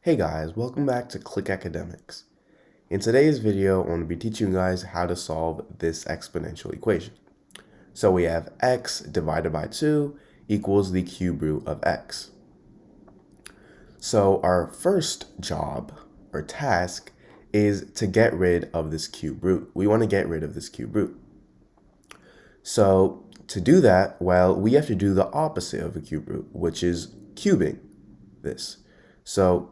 Hey guys, welcome back to Click Academics. In today's video, I'm going to be teaching you guys how to solve this exponential equation. So we have x divided by 2 equals the cube root of x. So our first job or task is to get rid of this cube root. We want to get rid of this cube root. So to do that, well, we have to do the opposite of a cube root, which is cubing this. So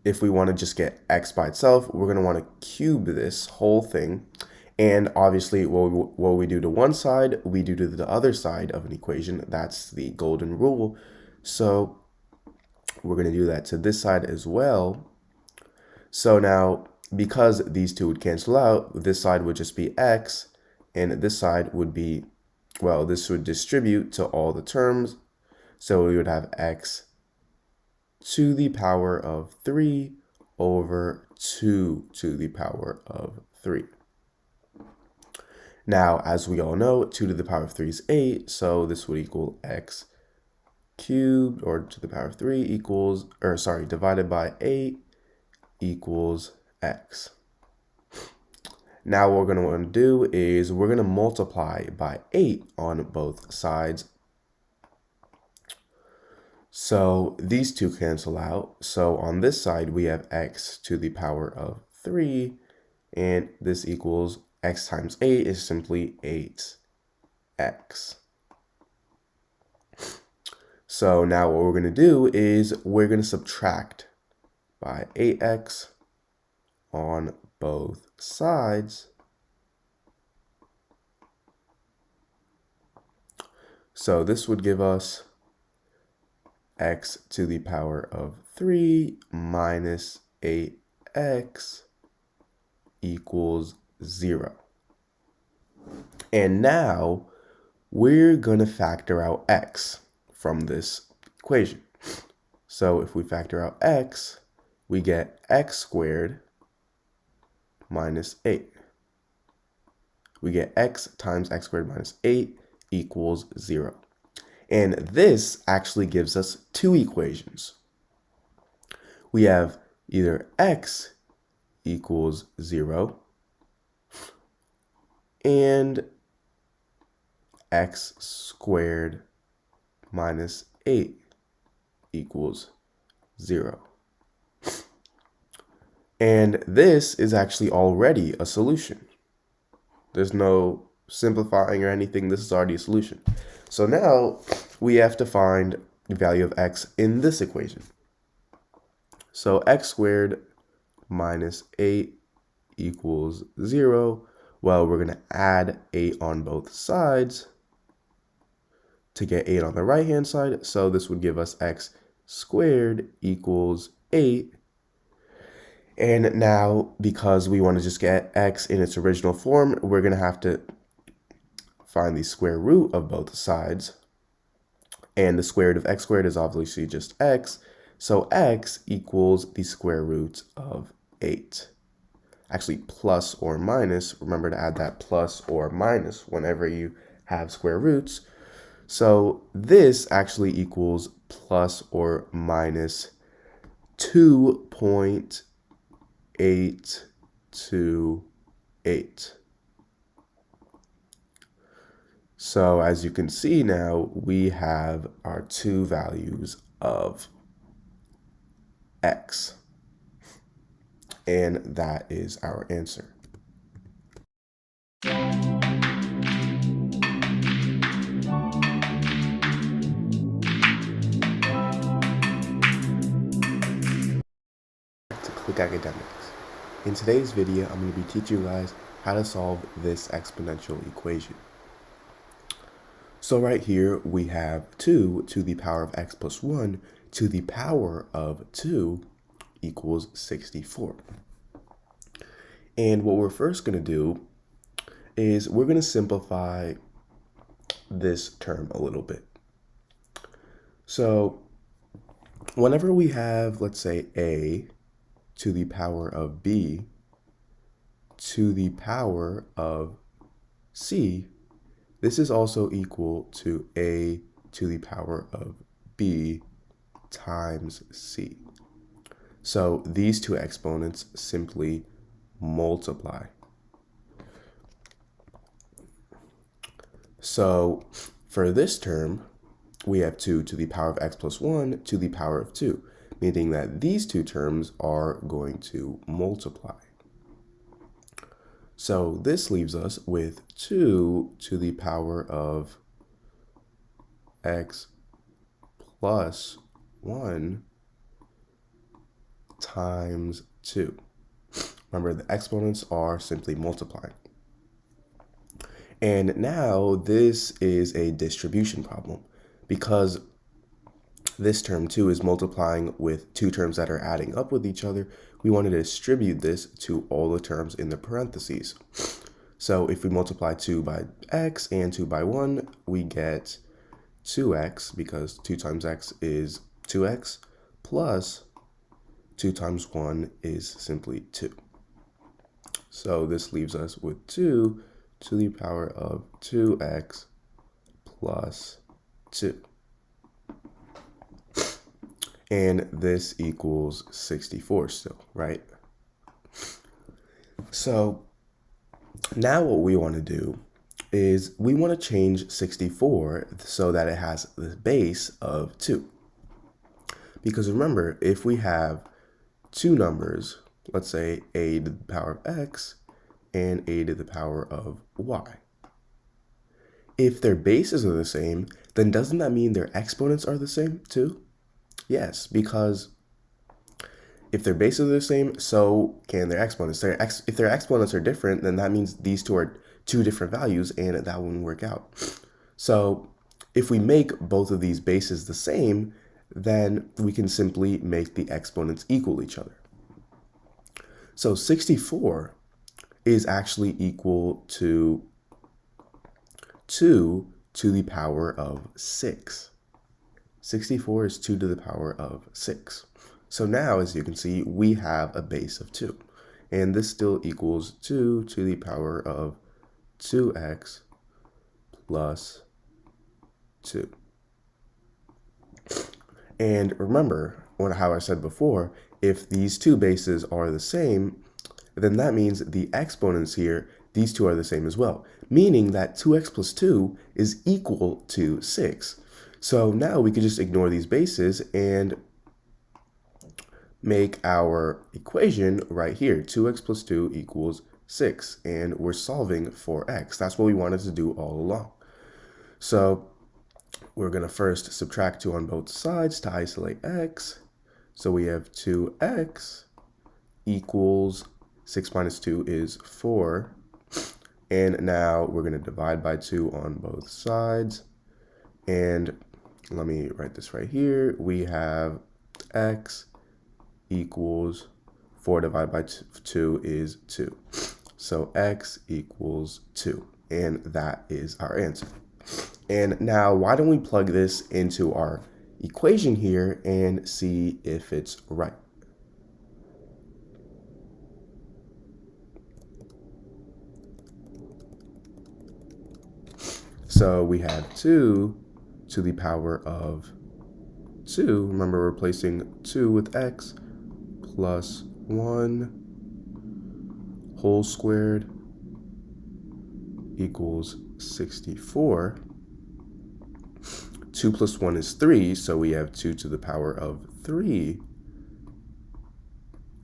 if we want to just get x by itself, we're going to want to cube this whole thing. And obviously, what we do to one side, we do to the other side of an equation. That's the golden rule. So we're going to do that to this side as well. So now, because these two would cancel out, this side would just be x, and this side would be, well, this would distribute to all the terms. So we would have x to the power of 3 over 2 to the power of 3. Now, as we all know, 2 to the power of 3 is 8, so this would equal x cubed, or to the power of 3 equals, or sorry, divided by 8 equals x. Now what we're going to want to do is we're going to multiply by 8 on both sides. So these two cancel out. So on this side, we have x to the power of 3, and this equals x times 8 is simply 8x. So now what we're going to do is we're going to subtract by 8x on both sides. So this would give us x to the power of 3 minus 8x equals 0. And now we're going to factor out x from this equation. So if we factor out x, we get x squared minus 8. We get x times x squared minus 8 equals 0. And this actually gives us two equations. We have either x equals 0 and x squared minus 8 equals 0. And this is actually already a solution. There's no simplifying or anything. This is already a solution. So now we have to find the value of x in this equation. So x squared minus 8 equals 0. Well, we're going to add 8 on both sides to get 8 on the right-hand side. So this would give us x squared equals 8. And now, because we want to just get x in its original form, we're going to have to find the square root of both sides. And the square root of x squared is obviously just x. So x equals the square root of 8. Actually, plus or minus. Remember to add that plus or minus whenever you have square roots. So this actually equals plus or minus 2.828. So as you can see now, we have our two values of x. And that is our answer. To Click Academics. In today's video, I'm going to be teaching you guys how to solve this exponential equation. So right here, we have 2 to the power of x plus 1 to the power of 2 equals 64. And what we're first going to do is we're going to simplify this term a little bit. So whenever we have, let's say, a to the power of b to the power of c, this is also equal to a to the power of b times c. So these two exponents simply multiply. So for this term, we have 2 to the power of x plus 1 to the power of 2, meaning that these two terms are going to multiply. So this leaves us with 2 to the power of x plus 1 times 2. Remember, the exponents are simply multiplying. And now this is a distribution problem because this term 2 is multiplying with two terms that are adding up with each other. We want to distribute this to all the terms in the parentheses. So if we multiply 2 by x and 2 by 1, we get 2x, because 2 times x is 2x, plus 2 times 1 is simply 2. So this leaves us with 2 to the power of 2x plus 2. And this equals 64 still, right? So now what we want to do is we want to change 64 so that it has the base of 2. Because remember, if we have two numbers, let's say a to the power of x and a to the power of y, if their bases are the same, then doesn't that mean their exponents are the same too? Yes, because if their bases are the same, so can their exponents. If their exponents are different, then that means these two are two different values, and that wouldn't work out. So if we make both of these bases the same, then we can simply make the exponents equal each other. So 64 is actually equal to 2 to the power of 6. 64 is 2 to the power of 6. So now, as you can see, we have a base of 2. And this still equals 2 to the power of 2x plus 2. And remember how I said before, if these two bases are the same, then that means the exponents here, these two are the same as well, meaning that 2x plus 2 is equal to 6. So now we can just ignore these bases and make our equation right here. 2x plus 2 equals 6, and we're solving for x. That's what we wanted to do all along. So we're going to first subtract 2 on both sides to isolate x. So we have 2x equals 6 minus 2 is 4. And now we're going to divide by 2 on both sides. And let me write this right here. We have x equals 4 divided by 2 is 2. So x equals 2. And that is our answer. And now why don't we plug this into our equation here and see if it's right. So we have 2 to the power of 2. Remember, we're replacing 2 with x plus 1 whole squared equals 64. 2 plus 1 is 3, so we have 2 to the power of 3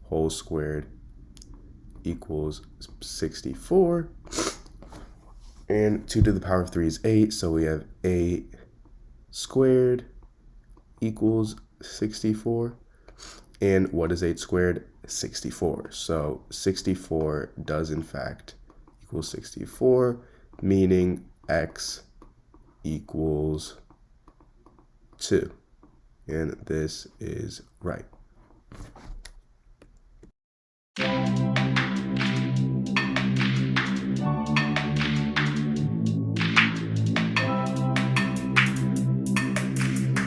whole squared equals 64. And 2 to the power of 3 is 8, so we have 8 squared equals 64. And what is 8 squared? 64. So 64 does in fact equal 64, meaning x equals 2. And this is right.